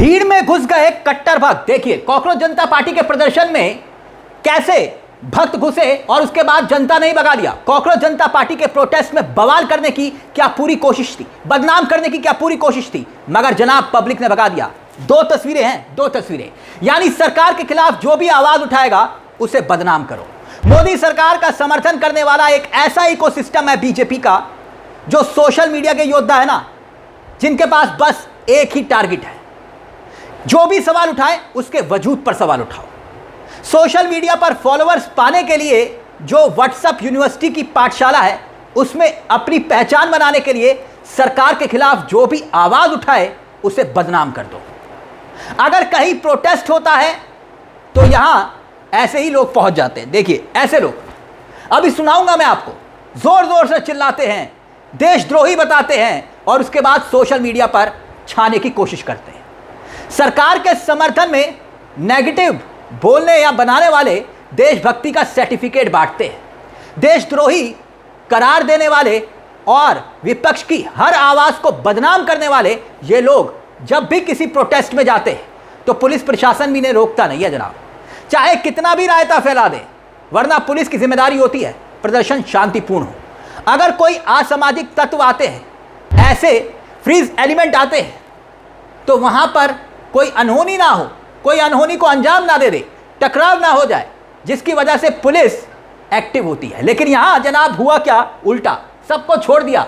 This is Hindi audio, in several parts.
भीड़ में घुस गए कट्टर भक्त। देखिए कॉकरोच जनता पार्टी के प्रदर्शन में कैसे भक्त घुसे और उसके बाद जनता ने ही भगा दिया। कॉकरोच जनता पार्टी के प्रोटेस्ट में बवाल करने की क्या पूरी कोशिश थी, बदनाम करने की क्या पूरी कोशिश थी, मगर जनाब पब्लिक ने भगा दिया। दो तस्वीरें हैं, दो तस्वीरें, यानी सरकार के खिलाफ जो भी आवाज उठाएगा उसे बदनाम करो। मोदी सरकार का समर्थन करने वाला एक ऐसा इकोसिस्टम है बीजेपी का, जो सोशल मीडिया के योद्धा है ना, जिनके पास बस एक ही टारगेट है, जो भी सवाल उठाए उसके वजूद पर सवाल उठाओ। सोशल मीडिया पर फॉलोअर्स पाने के लिए जो व्हाट्सएप यूनिवर्सिटी की पाठशाला है, उसमें अपनी पहचान बनाने के लिए सरकार के खिलाफ जो भी आवाज उठाए उसे बदनाम कर दो। अगर कहीं प्रोटेस्ट होता है तो यहां ऐसे ही लोग पहुंच जाते हैं। देखिए ऐसे लोग, अभी सुनाऊंगा मैं आपको, जोर जोर से चिल्लाते हैं, देशद्रोही बताते हैं और उसके बाद सोशल मीडिया पर छाने की कोशिश करते हैं। सरकार के समर्थन में नेगेटिव बोलने या बनाने वाले देशभक्ति का सर्टिफिकेट बांटते हैं। देशद्रोही करार देने वाले और विपक्ष की हर आवाज को बदनाम करने वाले ये लोग जब भी किसी प्रोटेस्ट में जाते हैं तो पुलिस प्रशासन भी इन्हें रोकता नहीं है जनाब, चाहे कितना भी रायता फैला दे, वरना पुलिस की जिम्मेदारी होती है प्रदर्शन शांतिपूर्ण हो। अगर कोई असामाजिक तत्व आते हैं, ऐसे फ्रीज एलिमेंट आते हैं, तो वहां पर कोई अनहोनी ना हो, कोई अनहोनी को अंजाम ना दे दे, टकराव ना हो जाए, जिसकी वजह से पुलिस एक्टिव होती है। लेकिन यहां जनाब हुआ क्या, उल्टा सबको छोड़ दिया,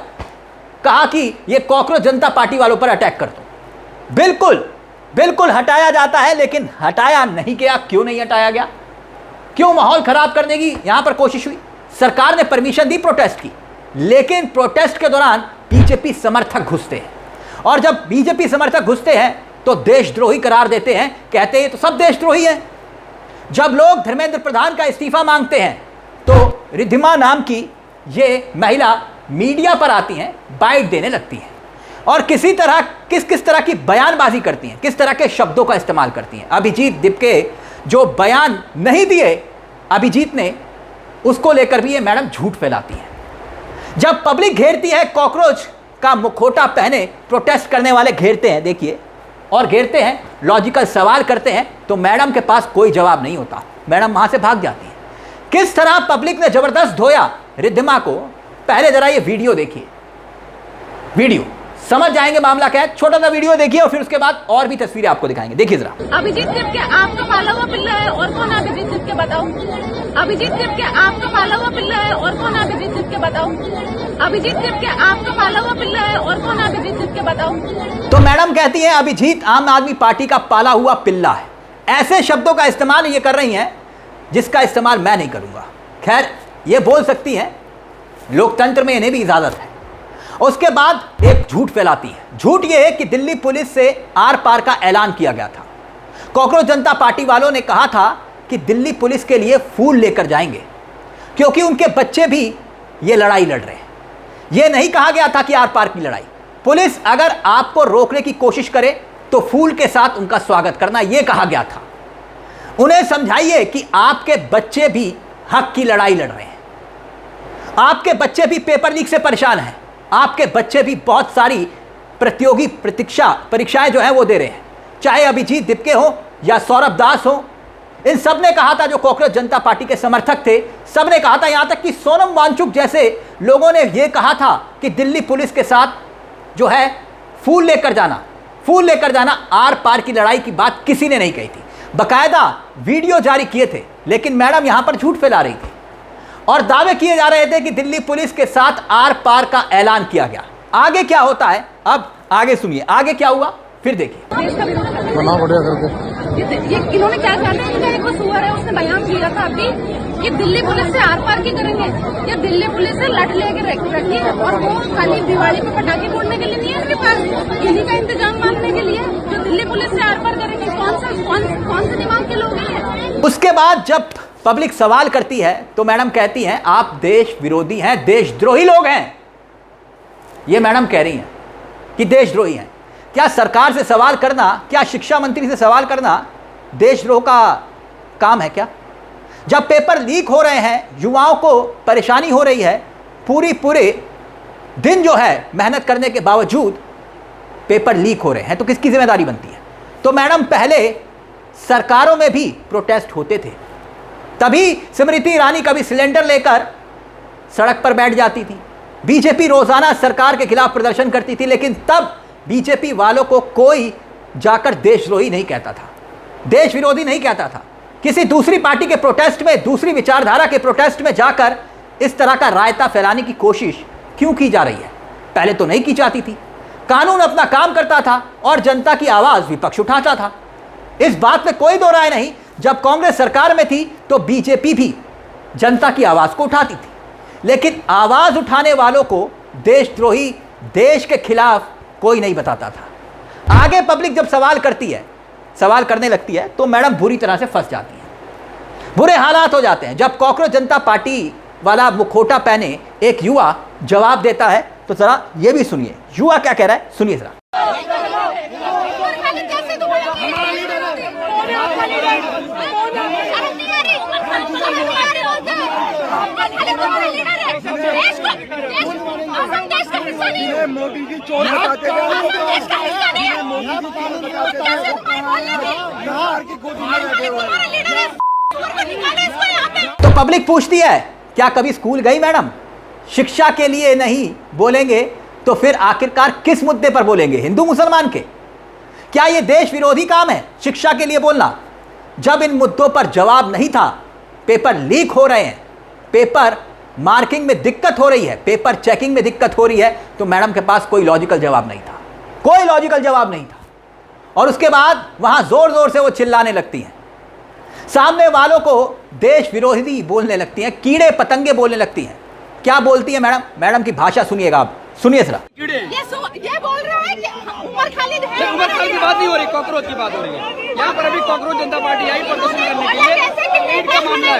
कहा कि ये कॉकरोच जनता पार्टी वालों पर अटैक कर दो। बिल्कुल बिल्कुल हटाया जाता है, लेकिन हटाया नहीं गया। क्यों नहीं हटाया गया? क्यों माहौल खराब करने की यहां पर कोशिश हुई? सरकार ने परमिशन दी प्रोटेस्ट की, लेकिन प्रोटेस्ट के दौरान बीजेपी समर्थक घुसते हैं, और जब बीजेपी समर्थक घुसते हैं तो देशद्रोही करार देते हैं, कहते हैं तो सब देशद्रोही हैं। जब लोग धर्मेंद्र प्रधान का इस्तीफा मांगते हैं तो रिद्धिमा नाम की ये महिला मीडिया पर आती हैं, बाइट देने लगती हैं और किस तरह की बयानबाजी करती हैं, किस तरह के शब्दों का इस्तेमाल करती हैं। अभिजीत दिपके जो बयान नहीं दिए अभिजीत ने, उसको लेकर भी ये मैडम झूठ फैलाती हैं। जब पब्लिक घेरती है, कॉकरोच का मुखौटा पहने प्रोटेस्ट करने वाले घेरते हैं, देखिए, और घेरते हैं, लॉजिकल सवाल करते हैं, तो मैडम के पास कोई जवाब नहीं होता, मैडम वहां से भाग जाती है। किस तरह पब्लिक ने जबरदस्त धोया रिद्धिमा को, पहले जरा ये वीडियो देखिए, वीडियो समझ जाएंगे मामला क्या है। छोटा सा वीडियो देखिए और फिर उसके बाद और भी तस्वीरें आपको दिखाएंगे। देखिए जरा। अभिजीत दिपके आपका पाला हुआ पिल्ला है और कौन अभिजीत दिपके बताओ? अभिजीत दिपके आपका पाला हुआ पिल्ला है और कौन अभिजीत दिपके बताओ? अभिजीत दिपके आपका पाला हुआ पिल्ला है और कौन अभिजीत दिपके बताओ? तो मैडम कहती है अभिजीत आम आदमी पार्टी का पाला हुआ पिल्ला है। ऐसे शब्दों का इस्तेमाल ये कर रही हैं जिसका इस्तेमाल मैं नहीं करूंगा। खैर ये बोल सकती हैं, लोकतंत्र में इन्हें भी इजाजत है। उसके बाद एक झूठ फैलाती है। झूठ यह है कि दिल्ली पुलिस से आर पार का ऐलान किया गया था। कॉकरोच जनता पार्टी वालों ने कहा था कि दिल्ली पुलिस के लिए फूल लेकर जाएंगे, क्योंकि उनके बच्चे भी ये लड़ाई लड़ रहे हैं। यह नहीं कहा गया था कि आर पार की लड़ाई, पुलिस अगर आपको रोकने की कोशिश करे तो फूल के साथ उनका स्वागत करना, यह कहा गया था। उन्हें समझाइए कि आपके बच्चे भी हक की लड़ाई लड़ रहे हैं, आपके बच्चे भी पेपर लीक से परेशान हैं, आपके बच्चे भी बहुत सारी प्रतियोगी परीक्षाएं जो है वो दे रहे हैं, चाहे अभिजीत दिपके हो या सौरभ दास हो। इन सब ने कहा था, जो कॉकरोच जनता पार्टी के समर्थक थे, सब ने कहा था, यहां तक कि सोनम वांगचुक जैसे लोगों ने यह कहा था कि दिल्ली पुलिस के साथ जो है फूल लेकर जाना, आर पार की लड़ाई की बात किसी ने नहीं कही थी। बकायदा वीडियो जारी किए थे, लेकिन मैडम यहां पर झूठ फैला रही थी और दावे किए जा रहे थे कि दिल्ली पुलिस के साथ आर पार का ऐलान किया गया। आगे क्या होता है, अब आगे सुनिए, आगे क्या हुआ फिर देखिए। ये इन्होंने क्या कहा था, एक सुअर है, उसने बयान दिया था अभी कि दिल्ली पुलिस से आर पार की करेंगे, या दिल्ली पुलिस से लट लेके रखी है, और वो खाली दिवाली पे पटाखे फोड़ने के लिए नहीं है उनके पास, इन्हीं का इंतजाम मानने के लिए जो दिल्ली पुलिस से आर पार करेंगे। कौन से दिमाग के लोग हैं? उसके बाद जब पब्लिक सवाल करती है तो मैडम कहती हैं आप देश विरोधी हैं, देशद्रोही लोग हैं। ये मैडम कह रही हैं कि देशद्रोही हैं। क्या सरकार से सवाल करना, क्या शिक्षा मंत्री से सवाल करना देशद्रोह का काम है क्या? जब पेपर लीक हो रहे हैं, युवाओं को परेशानी हो रही है, पूरे दिन जो है मेहनत करने के बावजूद पेपर लीक हो रहे हैं, तो किसकी जिम्मेदारी बनती है? तो मैडम पहले सरकारों में भी प्रोटेस्ट होते थे, तभी स्मृति ईरानी कभी सिलेंडर लेकर सड़क पर बैठ जाती थी। बीजेपी रोजाना सरकार के खिलाफ प्रदर्शन करती थी, लेकिन तब बीजेपी वालों को कोई जाकर देशद्रोही नहीं कहता था, देश विरोधी नहीं कहता था। किसी दूसरी पार्टी के प्रोटेस्ट में, दूसरी विचारधारा के प्रोटेस्ट में जाकर इस तरह का रायता फैलाने की कोशिश क्यों की जा रही है? पहले तो नहीं की जाती थी। कानून अपना काम करता था और जनता की आवाज विपक्ष उठाता था, इस बात में कोई दो राय नहीं। जब कांग्रेस सरकार में थी तो बीजेपी भी जनता की आवाज को उठाती थी, लेकिन आवाज उठाने वालों को देशद्रोही, देश के खिलाफ कोई नहीं बताता था। आगे पब्लिक जब सवाल करती है, सवाल करने लगती है, तो मैडम बुरी तरह से फंस जाती है। बुरे हालात हो जाते हैं। जब कॉकरोच जनता पार्टी वाला मुखौटा पहने एक युवा जवाब देता है, तो जरा ये भी सुनिए युवा क्या कह रहा है, सुनिए जरा। मोदी जी चोर बताते तो पब्लिक पूछती है, क्या कभी स्कूल गई मैडम? शिक्षा के लिए नहीं बोलेंगे तो फिर आखिरकार किस मुद्दे पर बोलेंगे? हिंदू मुसलमान के? क्या यह देश विरोधी काम है शिक्षा के लिए बोलना? जब इन मुद्दों पर जवाब नहीं था, पेपर लीक हो रहे हैं, पेपर मार्किंग में दिक्कत हो रही है, पेपर चेकिंग में दिक्कत हो रही है, तो मैडम के पास कोई लॉजिकल जवाब नहीं था, कोई लॉजिकल जवाब नहीं था। और उसके बाद वहां जोर जोर से वो चिल्लाने लगती हैं, सामने वालों को देश विरोधी बोलने लगती हैं, कीड़े पतंगे बोलने लगती हैं। क्या बोलती है मैडम? मैडम की भाषा सुनिएगा आप, सुनिए जरा। ये बोल रहा है कि उमर खालिद है। उमर खालिद की बात नहीं हो रही, कॉकरोच की बात हो रही है। यहाँ पर अभी कॉकरोच जनता पार्टी आई प्रदर्शन करने के लिए, ईद का मामला है।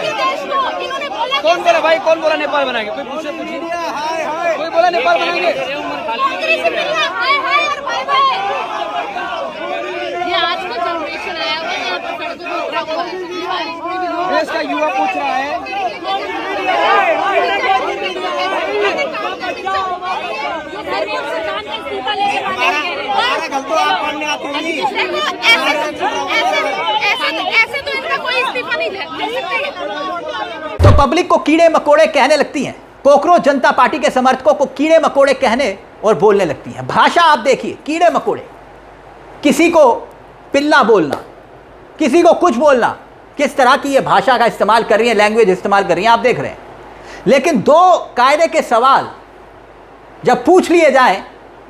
कौन बोला भाई, कौन बोला नेपाल बनाएंगे? कोई पूछे, पूछिए, कोई बोला नेपाल बनाएंगे? ये आज का जनरेशन आया हुआ है, यहाँ पर सड़कों पर देश का युवा पूछ रहा है। ऐसे तो इनका कोई इस्तीफा नहीं ले सकते। तो पब्लिक को कीड़े मकोड़े कहने लगती हैं, कॉकरोच जनता पार्टी के समर्थकों को कीड़े मकोड़े कहने और बोलने लगती हैं। भाषा आप देखिए, कीड़े मकोड़े, किसी को पिल्ला बोलना, किसी को कुछ बोलना, किस तरह की ये भाषा का इस्तेमाल कर रही है, लैंग्वेज इस्तेमाल कर रही है, आप देख रहे हैं। लेकिन दो कायदे के सवाल जब पूछ लिए जाएं,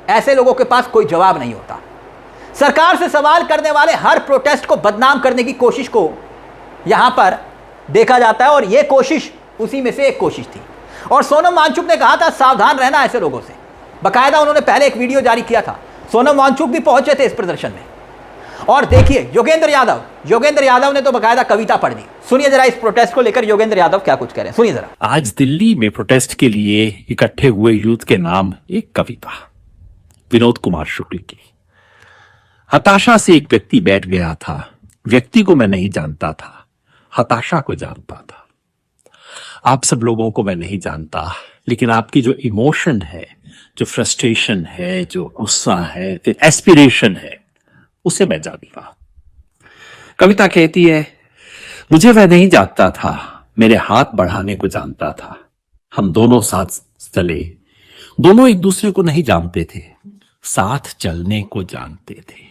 ऐसे लोगों के पास कोई जवाब नहीं होता। सरकार से सवाल करने वाले हर प्रोटेस्ट को बदनाम करने की कोशिश को यहां पर देखा जाता है, और यह कोशिश उसी में से एक कोशिश थी। और सोनम वांगचुक ने कहा था सावधान रहना ऐसे लोगों से, बाकायदा उन्होंने पहले एक वीडियो जारी किया था। सोनम वांगचुक भी पहुंचे थे इस प्रदर्शन में। और देखिए योगेंद्र यादव ने तो बाकायदा कविता पढ़ दी। सुनिए जरा इस प्रोटेस्ट को लेकर योगेंद्र यादव क्या कुछ कह रहे हैं, सुनिए जरा। आज दिल्ली में प्रोटेस्ट के लिए इकट्ठे हुए यूथ के नाम एक कविता, विनोद कुमार शुक्ल की। हताशा से एक व्यक्ति बैठ गया था, व्यक्ति को मैं नहीं जानता था, हताशा को जानता था। आप सब लोगों को मैं नहीं जानता, लेकिन आपकी जो इमोशन है, जो फ्रस्ट्रेशन है, जो गुस्सा है, एस्पिरेशन है, उसे मैं जानता। कविता कहती है, मुझे वह नहीं जानता था, मेरे हाथ बढ़ाने को जानता था। हम दोनों साथ चले, दोनों एक दूसरे को नहीं जानते थे, साथ चलने को जानते थे।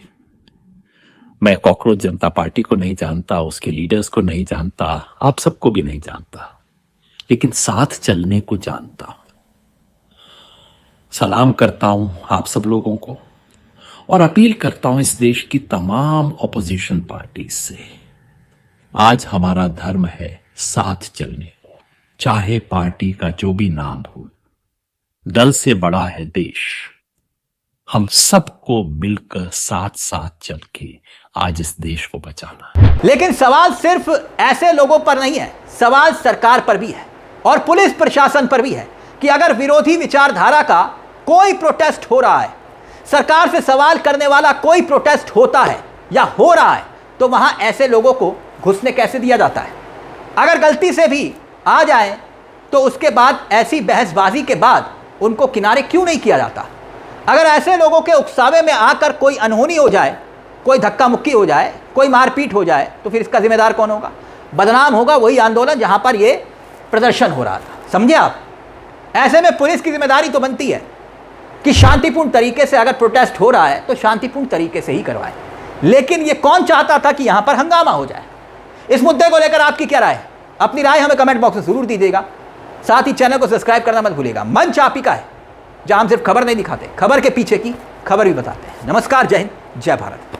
मैं कॉकरोच जनता पार्टी को नहीं जानता, उसके लीडर्स को नहीं जानता, आप सबको भी नहीं जानता, लेकिन साथ चलने को जानता हूं। सलाम करता हूं आप सब लोगों को और अपील करता हूं इस देश की तमाम ऑपोजिशन पार्टी से, आज हमारा धर्म है साथ चलने को, चाहे पार्टी का जो भी नाम हो। दल से बड़ा है देश, हम सबको मिलकर साथ साथ चल के आज इस देश को बचाना है। लेकिन सवाल सिर्फ ऐसे लोगों पर नहीं है, सवाल सरकार पर भी है और पुलिस प्रशासन पर भी है कि अगर विरोधी विचारधारा का कोई प्रोटेस्ट हो रहा है, सरकार से सवाल करने वाला कोई प्रोटेस्ट होता है या हो रहा है, तो वहां ऐसे लोगों को घुसने कैसे दिया जाता है? अगर गलती से भी आ जाए तो उसके बाद ऐसी बहसबाजी के बाद उनको किनारे क्यों नहीं किया जाता? अगर ऐसे लोगों के उकसावे में आकर कोई अनहोनी हो जाए कोई धक्का मुक्की हो जाए, कोई मारपीट हो जाए, तो फिर इसका जिम्मेदार कौन होगा? बदनाम होगा वही आंदोलन जहां पर ये प्रदर्शन हो रहा था। समझे आप? ऐसे में पुलिस की जिम्मेदारी तो बनती है कि शांतिपूर्ण तरीके से अगर प्रोटेस्ट हो रहा है तो शांतिपूर्ण तरीके से ही करवाए। लेकिन ये कौन चाहता था कि यहां पर हंगामा हो जाए? इस मुद्दे को लेकर आपकी क्या राय है? अपनी राय हमें कमेंट बॉक्स में जरूर दीजिएगा। साथ ही चैनल को सब्सक्राइब करना मत भूलिएगा। मंच आप ही का है, जहां हम सिर्फ खबर नहीं दिखाते, खबर के पीछे की खबर भी बताते हैं। नमस्कार, जय हिंद, जय भारत।